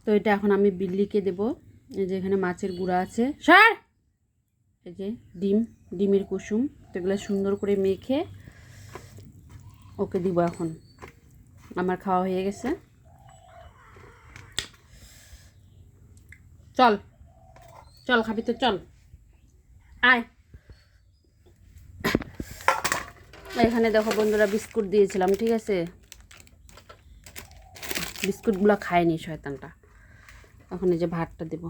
তো এটা এখন আমি বিল্লিকে দেব। এই যে এখানে মাছের গুঁড়া আছে, স্যার এই যে ডিমের কুসুম, তো এগুলো সুন্দর করে মেখে ওকে দিব। এখন আমার খাওয়া হয়ে গেছে। চল চল খাবি তো, চল আয়। এখানে দেখো বন্ধুরা বিস্কুট দিয়েছিলাম, ঠিক আছে, বিস্কুটগুলো খায়নি শয়তানটা। এখন এই যে ভাতটা দেব,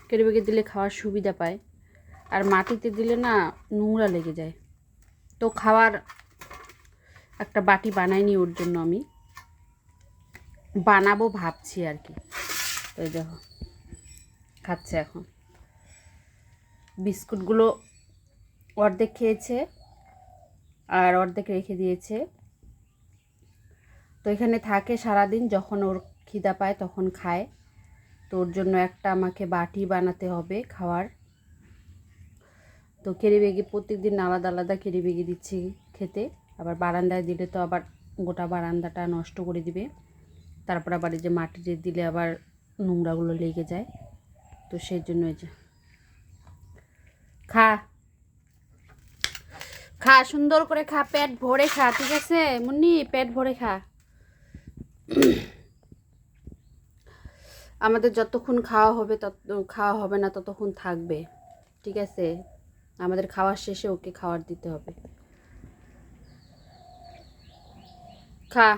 কেড়ে বেগে দিলে খাওয়ার সুবিধা পায়, আর মাটিতে দিলে না নোংরা লেগে যায়। তো খাওয়ার একটা বাটি বানাইনি ওর জন্য, আমি বানাবো ভাবছি আর কি। তো এই দেখো খাচ্ছে এখন, বিস্কুটগুলো অর্ধেক খেয়েছে আর অর্ধেক রেখে দিয়েছে। তো এখানে থাকে সারাদিন, যখন ওর খিদা পায় তখন খায়। তো ওর জন্য একটা আমাকে বাটি বানাতে হবে খাওয়ার। তো কেড়ে বেগে প্রত্যেকদিন আলাদা আলাদা কেড়ে বেগে দিচ্ছি খেতে, আবার বারান্দায় দিলে তো আবার গোটা বারান্দাটা নষ্ট করে দিবে। তারপর আবার এই যে মাটিতে দিলে আবার নোংরাগুলো লেগে যায়। তো সেই জন্য এই যে খা খা, সুন্দর করে খা, পেট ভরে খা, ঠিক আছে মুন্নি, পেট ভরে খা। আমাদের যতক্ষণ খাওয়া হবে খাওয়া হবে না ততক্ষণ থাকবে, ঠিক আছে। আমাদের খাওয়ার শেষে ওকে খাওয়ার দিতে হবে। খা।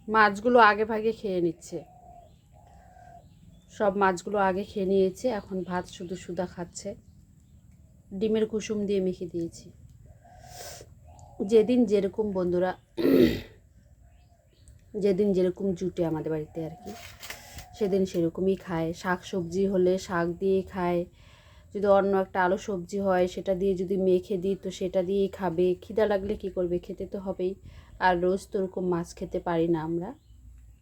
মাছগুলো আগে ভাগে খেয়ে নিচ্ছে, সব মাছগুলো আগে খেয়ে নিয়েছে। এখন ভাত শুধু সুদা খাচ্ছে, ডিমের কুসুম দিয়ে মেখে দিয়েছি। যেদিন যেরকম বন্ধুরা, যেদিন যেরকম জুটে আমাদের বাড়িতে আর কি, সেদিন সেরকমই খায়। শাক সবজি হলে শাক দিয়ে খায়, যদি অন্য একটা আলু সবজি হয় সেটা দিয়ে যদি মেখে দিই তো সেটা দিয়েই খাবে। খিদা লাগলে কি করবে, খেতে তো হবেই। আর রোজ তো ওরকম মাছ খেতে পারি না, আমরা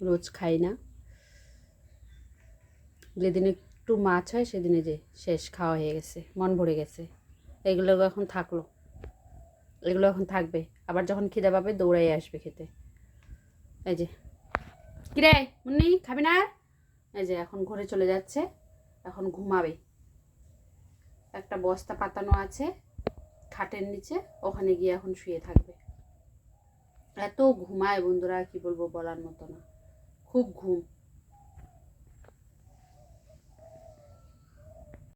রোজ খাই না। যেদিন একটু মাছ হয় সেদিনে যে শেষ, খাওয়া হয়ে গেছে, মন ভরে গেছে। এগুলো এখন থাকলো, এগুলো এখন থাকবে, আবার যখন খিদা পাবে দৌড়াই আসবে খেতে। এই যে কিরে মুন্নি, খাবি না? এই যে এখন ঘরে চলে যাচ্ছে, এখন ঘুমাবে। একটা বস্তা পাতানো আছে খাটের নিচে, ওখানে গিয়ে এখন শুয়ে থাকবে। এত ঘুমায় বন্ধুরা, কি বলবো, বলার মতো না, খুব ঘুম।